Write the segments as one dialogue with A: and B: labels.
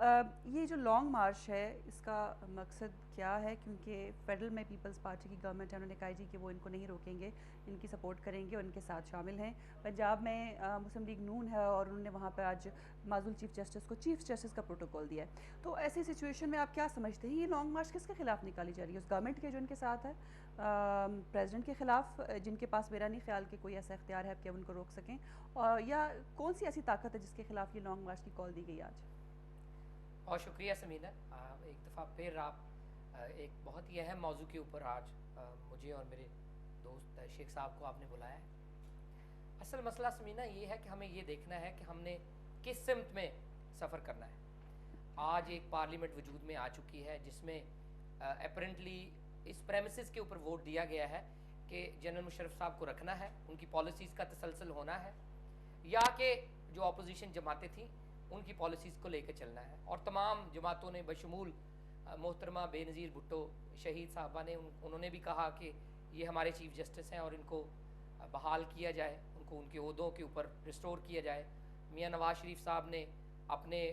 A: یہ جو long march ہے اس کا مقصد کیا ہے؟ کیونکہ فیڈرل میں پیپلز پارٹی کی گورنمنٹ ہے، انہوں نے کہا جی کہ وہ ان کو نہیں روکیں گے، ان کی سپورٹ کریں گے اور ان کے ساتھ شامل ہیں۔ پنجاب میں مسلم لیگ نون ہے اور انہوں نے وہاں پہ آج معزول چیف جسٹس کو چیف جسٹس کا پروٹوکول دیا ہے۔ تو ایسی سچویشن میں آپ کیا سمجھتے ہیں یہ لانگ مارچ کس کے خلاف نکالی جا رہی ہے؟ اس گورنمنٹ کے جو ان کے ساتھ ہے، پریزیڈنٹ کے خلاف، جن کے پاس میرا نہیں خیال کہ کوئی ایسا اختیار ہے کہ ان کو روک سکیں، یا کون سی ایسی طاقت ہے جس کے خلاف یہ لانگ مارچ کی کال دی گئی آج؟
B: بہت شکریہ سمینہ، ایک دفعہ پھر آپ ایک بہت ہی اہم موضوع کے اوپر آج مجھے اور میرے دوست شیخ صاحب کو آپ نے بلایا ہے۔ اصل مسئلہ سمینہ یہ ہے کہ ہمیں یہ دیکھنا ہے کہ ہم نے کس سمت میں سفر کرنا ہے۔ آج ایک پارلیمنٹ وجود میں آ چکی ہے جس میں اپیرنٹلی اس پریمیسز کے اوپر ووٹ دیا گیا ہے کہ جنرل مشرف صاحب کو رکھنا ہے، ان کی پالیسیز کا تسلسل ہونا ہے، یا کہ جو اپوزیشن جماعتیں تھیں ان کی پالیسیز کو لے کے چلنا ہے۔ اور تمام جماعتوں نے بشمول محترمہ بے نظیر بھٹو شہید صاحبہ نے انہوں نے بھی کہا کہ یہ ہمارے چیف جسٹس ہیں اور ان کو بحال کیا جائے، ان کو ان کے عہدوں کے اوپر ریسٹور کیا جائے۔ میاں نواز شریف صاحب نے اپنے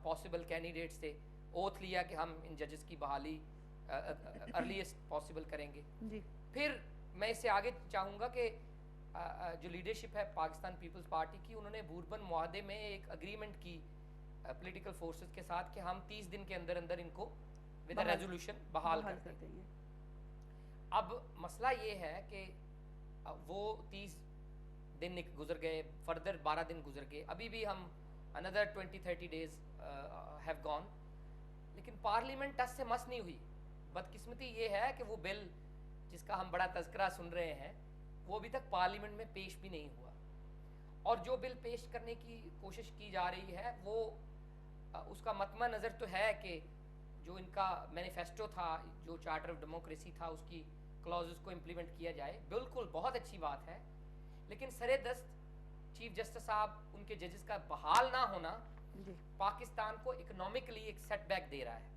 B: پاسبل کینڈیڈیٹ سے اوتھ لیا کہ ہم ان ججز کی بحالی ارلیسٹ پاسبل کریں گے۔
A: جی،
B: پھر میں اس سے آگے چاہوں گا کہ جو لیڈرشپ ہے پاکستان پیپلز پارٹی کی، انہوں نے بوربن معاہدے میں ایک اگریمنٹ کی پولیٹیکل فورسز کے ساتھ کہ ہم 30 دن کے اندر اندر ان کو ود اے ریزولوشن بحال کر دیں گے۔ اب مسئلہ یہ ہے کہ وہ 30 دن گزر گئے، فردر 12 دن گزر گئے، ابھی بھی ہم another 20-30 days have gone، لیکن پارلیمنٹ ٹس سے مس نہیں ہوئی۔ بدقسمتی یہ ہے کہ وہ بل جس کا ہم بڑا تذکرہ سن رہے ہیں وہ ابھی تک پارلیمنٹ میں پیش بھی نہیں ہوا، اور جو بل پیش کرنے کی کوشش کی جا رہی ہے وہ اس کا مطمع نظر تو ہے کہ جو ان کا مینیفیسٹو تھا، جو چارٹر آف ڈیموکریسی تھا، اس کی کلوزز کو امپلیمنٹ کیا جائے، بالکل بہت اچھی بات ہے، لیکن سر دست چیف جسٹس صاحب ان کے ججز کا بحال نہ ہونا پاکستان کو اکنامکلی ایک سیٹ بیک دے رہا ہے،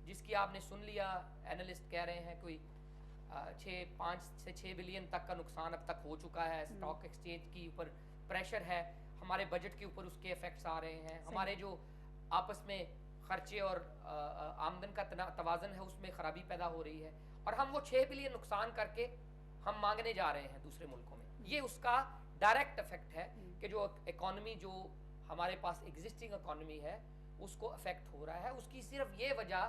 B: جس کی آپ نے سن لیا، اینالسٹ کہہ رہے ہیں کوئی 5 سے 6 بلین تک کا نقصان اب تک ہو چکا ہے، اسٹاک ایکسچینج کی اوپر پریشر ہے، ہمارے بجٹ کے اوپر اس کے ایفیکٹس آ رہے ہیں، ہمارے جو آپس میں خرچے اور آمدن کا توازن ہے اس میں خرابی پیدا ہو رہی ہے، اور ہم وہ 6 بلین نقصان کر کے ہم مانگنے جا رہے ہیں دوسرے ملکوں میں۔ یہ اس کا ڈائریکٹ افیکٹ ہے کہ جو اکانومی جو ہمارے پاس ایگزسٹنگ اکانومی ہے اس کو افیکٹ ہو رہا ہے۔ اس کی صرف یہ وجہ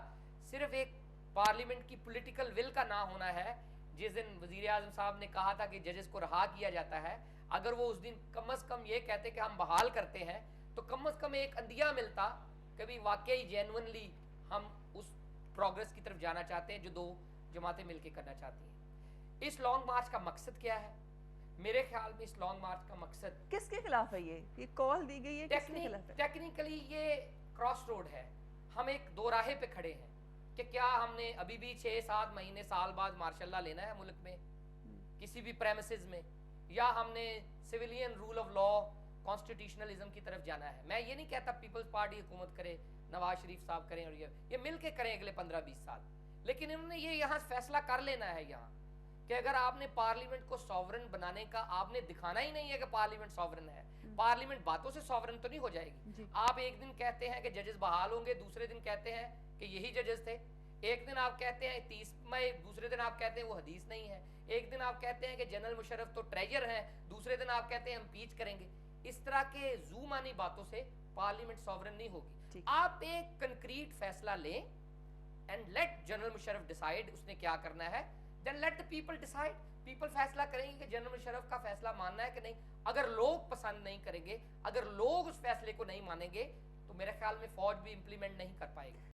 B: صرف ایک پارلیمنٹ کی پولیٹیکل ول کا نہ ہونا ہے۔ جس دن وزیر اعظم صاحب نے کہا تھا کہ ججز کو رہا کیا جاتا ہے، اگر وہ اس دن کم از کم یہ کہتے کہ ہم بحال کرتے ہیں تو کم از کم ایک اندیا ملتا کہ بھی واقعی جینونلی ہم اس پروگرس کی طرف جانا چاہتے ہیں جو دو جماعتیں مل کے کرنا چاہتی ہیں۔ اس لانگ مارچ کا مقصد کیا ہے؟ میرے خیال میں اس لانگ مارچ کا مقصد
A: کس کے خلاف ہے؟ یہ کال دی گئی ہے کس کے خلاف ہے؟
B: ٹیکنیکلی یہ کراس روڈ ہے، ہم ایک دو راہے پہ کھڑے ہیں کہ کیا ہم نے ابھی بھی 6-7 مہینے سال بعد مارشل لا لینا ہے ملک میں کسی بھی پریمیسز میں، یا ہم نے civilian rule of law constitutionalism کی طرف جانا ہے۔ میں یہ نہیں کہتا پیپلز پارٹی حکومت کرے، نواز شریف صاحب کریں اور یہ مل کے کریں اگلے 15-20 سال، لیکن انہوں نے یہ یہاں فیصلہ کر لینا ہے یہاں کہ اگر آپ نے پارلیمنٹ کو سوورن بنانے کا آپ نے دکھانا ہی نہیں ہے کہ پارلیمنٹ سوورن ہے، پارلیمنٹ باتوں سے سوورن تو نہیں ہو جائے گی۔ آپ ایک دن کہتے ہیں کہ ججز بحال ہوں گے، دوسرے دن کہتے ہیں کہ یہی ججز تھے، ایک دن آپ کہتے ہیں 30 مئی، دوسرے دن آپ کہتے ہیں وہ حدیث نہیں ہے، ایک دن آپ کہتے ہیں کہ جنرل مشرف تو ٹریجر ہیں، دوسرے دن آپ کہتے ہیں ہم پیچ کریں گے۔ اس طرح کے زو مانی باتوں سے پارلیمنٹ سوورن نہیں ہوگی۔ آپ ایک کنکریٹ فیصلہ لیں and let general Musharraf decide اس نے کیا کرنا ہے، then let the people decide۔ People فیصلہ کریں گے کہ جنرل مشرف کا فیصلہ ماننا ہے کہ نہیں۔ اگر لوگ پسند نہیں کریں گے، اگر لوگ اس فیصلے کو نہیں مانیں گے تو میرے خیال میں فوج بھی امپلیمنٹ نہیں کر پائے گی۔